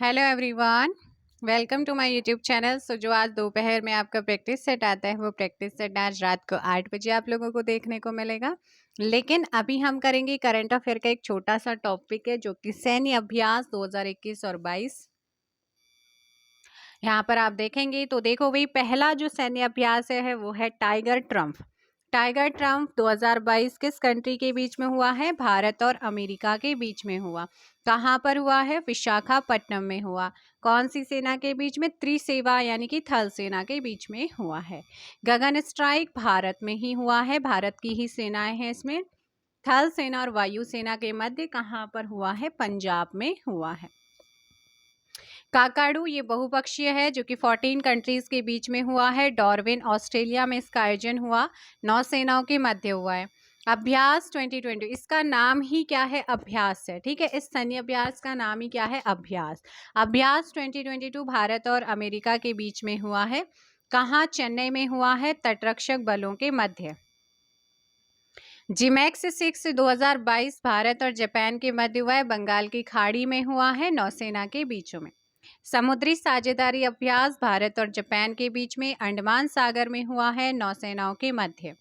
Hello everyone, welcome to my YouTube channel. जो आज दोपहर में आपका प्रैक्टिस सेट आता है वो प्रैक्टिस सेट आज रात को 8 बजे आप लोगों को देखने को मिलेगा। लेकिन अभी हम करेंगे करंट अफेयर का एक छोटा सा टॉपिक है जो कि सैन्य अभ्यास 2021 और 22। यहाँ पर आप देखेंगे तो देखो भाई, पहला जो सैन्य अभ्यास है वो है टाइगर ट्रम्प। टाइगर ट्रम्प 2022 किस कंट्री के बीच में हुआ है? भारत और अमेरिका के बीच में हुआ। कहाँ पर हुआ है? विशाखापट्टनम में हुआ। कौन सी सेना के बीच में? त्रिसेना यानी कि थल सेना के बीच में हुआ है। गगन स्ट्राइक भारत में ही हुआ है, भारत की ही सेनाएं हैं इसमें। थल सेना और वायु सेना के मध्य कहाँ पर हुआ है? पंजाब में हुआ है। काकाडू ये बहुपक्षीय है जो कि 14 कंट्रीज के बीच में हुआ है। डार्विन ऑस्ट्रेलिया में इसका आयोजन हुआ, नौसेनाओं के मध्य हुआ है। अभ्यास 2020, इसका नाम ही क्या है? अभ्यास है। ठीक है, इस सैन्य अभ्यास का नाम ही क्या है? अभ्यास। अभ्यास 2022 भारत और अमेरिका के बीच में हुआ है। कहाँ? चेन्नई में हुआ है, तटरक्षक बलों के मध्य। जिमैक्स 6 2022 भारत और जापान के मध्य हुआ है, बंगाल की खाड़ी में हुआ है, नौसेना के बीचों में। समुद्री साझेदारी अभ्यास भारत और जापान के बीच में अंडमान सागर में हुआ है, नौसेनाओं के मध्य।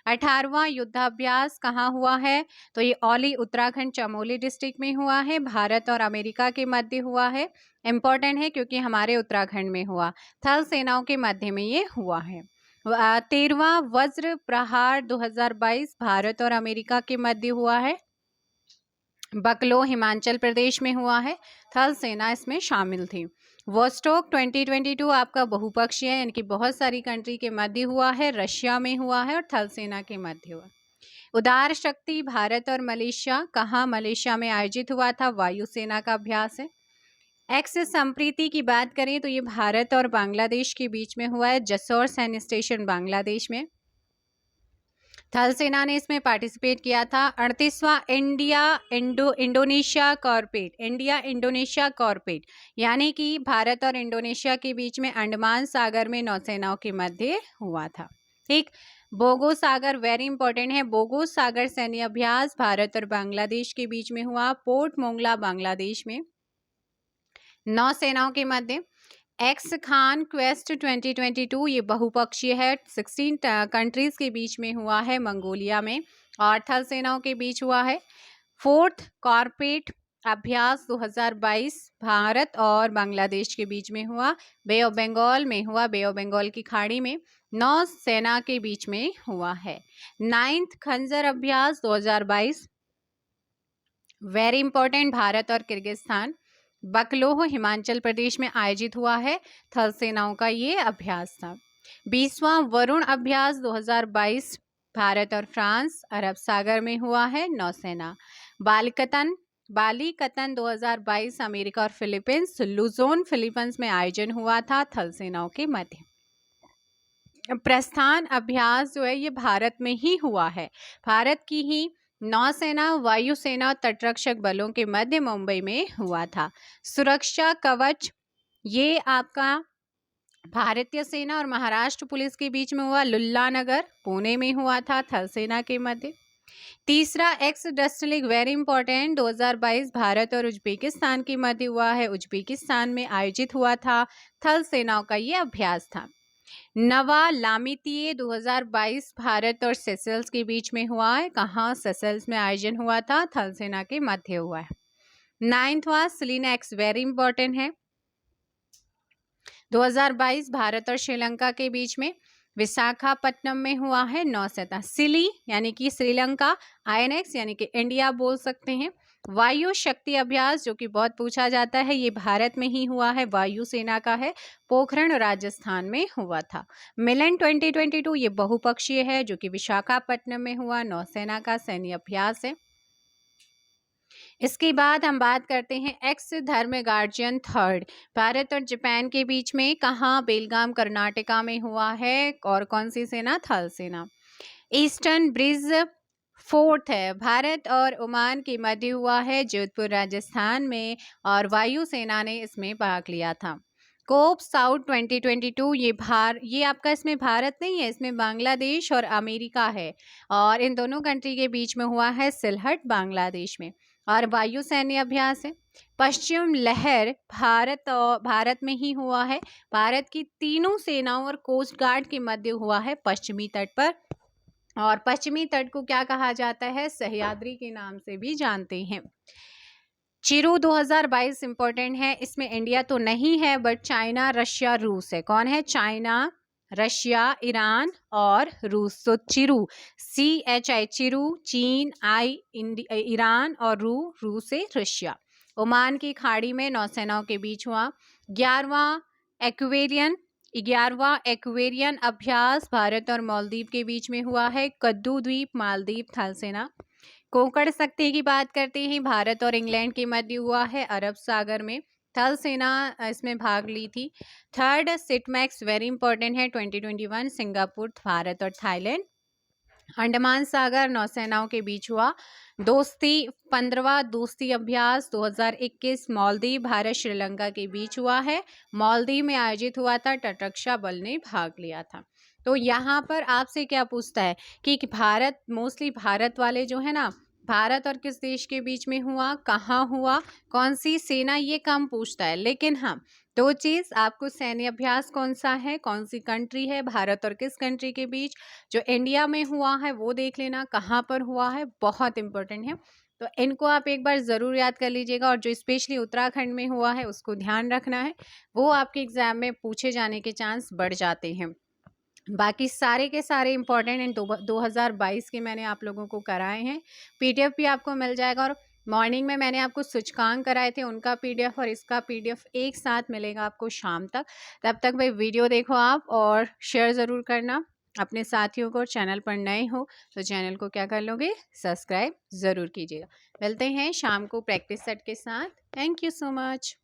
18वां युद्धाभ्यास कहाँ हुआ है? तो ये औली उत्तराखंड चमोली डिस्ट्रिक्ट में हुआ है, भारत और अमेरिका के मध्य हुआ है। इंपॉर्टेंट है क्योंकि हमारे उत्तराखंड में हुआ, थल सेनाओं के मध्य में ये हुआ है। 13वां वज्र प्रहार 2022 भारत और अमेरिका के मध्य हुआ है, बकलो हिमाचल प्रदेश में हुआ है, थल सेना इसमें शामिल थी। वोस्टोक 2022 आपका बहुपक्षीय है, यानी कि बहुत सारी कंट्री के मध्य हुआ है, रशिया में हुआ है और थल सेना के मध्य हुआ। उदार शक्ति भारत और मलेशिया, कहाँ? मलेशिया में आयोजित हुआ था, वायुसेना का अभ्यास है। एक्स संप्रीति की बात करें तो ये भारत और बांग्लादेश के बीच में हुआ है, जसौर सैन्य स्टेशन बांग्लादेश में। थल सेना ने इसमें पार्टिसिपेट किया था। 38वां इंडिया इंडोनेशिया कॉर्पेट यानी कि भारत और इंडोनेशिया के बीच में अंडमान सागर में नौसेनाओं के मध्य हुआ था। ठीक, बोगो सागर वेरी इंपॉर्टेंट है। बोगो सागर सैन्य अभ्यास भारत और बांग्लादेश के बीच में हुआ, पोर्ट मोंगला बांग्लादेश में, नौसेनाओं के मध्य। एक्स खान क्वेस्ट 2022 ये बहुपक्षीय है, 16 कंट्रीज के बीच में हुआ है, मंगोलिया में, और थल सेनाओं के बीच हुआ है। फोर्थ कॉर्पेट अभ्यास 2022 भारत और बांग्लादेश के बीच में हुआ, बे ऑफ बंगाल में हुआ, बे ऑफ बंगाल की खाड़ी में, नौ सेना के बीच में हुआ है। 9th खंजर अभ्यास 2022 वेरी इंपॉर्टेंट, भारत और किर्गिस्तान, बकलोह हिमाचल प्रदेश में आयोजित हुआ है, थल सेनाओं का ये अभ्यास था। 20वां वरुण अभ्यास 2022 भारत और फ्रांस अरब सागर में हुआ है, नौसेना। बालिकतन 2022 अमेरिका और फिलीपींस, लुजोन फिलीपींस में आयोजन हुआ था, थल सेनाओं के मध्य। प्रस्थान अभ्यास जो है ये भारत में ही हुआ है, भारत की ही नौसेना, वायुसेना, तटरक्षक बलों के मध्य मुंबई में हुआ था। सुरक्षा कवच ये आपका भारतीय सेना और महाराष्ट्र पुलिस के बीच में हुआ, लुल्लानगर पुणे में हुआ था, थल सेना के मध्य। तीसरा एक्स डस्टलिक वेरी इंपॉर्टेंट, 2022 भारत और उज्बेकिस्तान के मध्य हुआ है, उज्बेकिस्तान में आयोजित हुआ था, थल सेनाओं का ये अभ्यास था। नवा लामितीय 2022 भारत और सेशल्स के बीच में हुआ है, कहाँ? सेशल्स में आयोजन हुआ था, थल सेना के मध्य हुआ है। 9वां सिलिनेक्स वेरी इंपॉर्टेंट है, 2022 भारत और श्रीलंका के बीच में विशाखापट्टनम में हुआ है, नौसेना। सिली यानी कि श्रीलंका, आईएनएक्स यानी कि इंडिया बोल सकते हैं। वायु शक्ति अभ्यास जो कि बहुत पूछा जाता है, ये भारत में ही हुआ है, वायुसेना का है, पोखरण राजस्थान में हुआ था। मिलन 2022 ये बहुपक्षीय है जो कि विशाखापट्टनम में हुआ, नौसेना का सैन्य अभ्यास है। इसके बाद हम बात करते हैं एक्स धर्म गार्जियन थर्ड, भारत और जापान के बीच में, कहाँ? बेलगाम कर्नाटका में हुआ है, और कौन सी सेना? थल सेना। ईस्टर्न ब्रिज फोर्थ है, भारत और ओमान के मध्य हुआ है, जोधपुर राजस्थान में, और वायुसेना ने इसमें भाग लिया था। कोप साउथ 2022 ये आपका इसमें भारत नहीं है, इसमें बांग्लादेश और अमेरिका है, और इन दोनों कंट्री के बीच में हुआ है, सिलहट बांग्लादेश में। और वायु सैन्य अभ्यास है। पश्चिम लहर भारत में ही हुआ है। भारत की तीनों सेनाओं और कोस्ट गार्ड के मध्य हुआ है पश्चिमी तट पर, और पश्चिमी तट को क्या कहा जाता है? सह्याद्री के नाम से भी जानते हैं। चिरू 2022 इंपॉर्टेंट है। इसमें इंडिया तो नहीं है, बट चाइना, रशिया, रूस है। कौन है? चाइना, रशिया, ईरान और रूस। तो चिरू, CHI चिरू, चीन, ईरान और रूस से रशिया। ओमान की खाड़ी में नौसेनाओं के बीच हुआ। 11वां एक्वेरियन अभ्यास भारत और मालदीव के बीच में हुआ है। कद्दू द्वीप, मालदीव, थल सेना। कोंकण शक्ति की बात करते हैं, भारत और इंग्लैंड के मध्य हुआ है अरब सागर में। थल सेना इसमें भाग ली थी। थर्ड सिटमैक्स वेरी इंपॉर्टेंट है 2021, सिंगापुर, भारत और थाईलैंड। अंडमान सागर नौसेनाओं के बीच हुआ। 15वां दोस्ती अभ्यास 2021 मालदीव, भारत, श्रीलंका के बीच हुआ है। मालदीव में आयोजित हुआ था, तटरक्षा बल ने भाग लिया था। तो यहाँ पर आपसे क्या पूछता है कि भारत, मोस्टली भारत वाले जो है ना, भारत और किस देश के बीच में हुआ, कहाँ हुआ, कौन सी सेना, ये कम पूछता है। लेकिन हाँ, दो चीज आपको, सैन्य अभ्यास कौन सा है, कौन सी कंट्री है, भारत और किस कंट्री के बीच, जो इंडिया में हुआ है वो देख लेना, कहाँ पर हुआ है, बहुत इंपॉर्टेंट है। तो इनको आप एक बार ज़रूर याद कर लीजिएगा। और जो स्पेशली उत्तराखंड में हुआ है उसको ध्यान रखना है, वो आपके एग्जाम में पूछे जाने के चांस बढ़ जाते हैं। बाकी सारे के सारे इंपॉर्टेंट इन 2022 के मैंने आप लोगों को कराए हैं। PDF भी आपको मिल जाएगा, और मॉर्निंग में मैंने आपको सूचकांक कराए थे, उनका PDF और इसका PDF एक साथ मिलेगा आपको शाम तक। तब तक भाई वीडियो देखो आप, और शेयर ज़रूर करना अपने साथियों को। चैनल पर नए हो तो चैनल को क्या कर लोगे? सब्सक्राइब ज़रूर कीजिएगा। मिलते हैं शाम को प्रैक्टिस सेट के साथ। Thank you so much.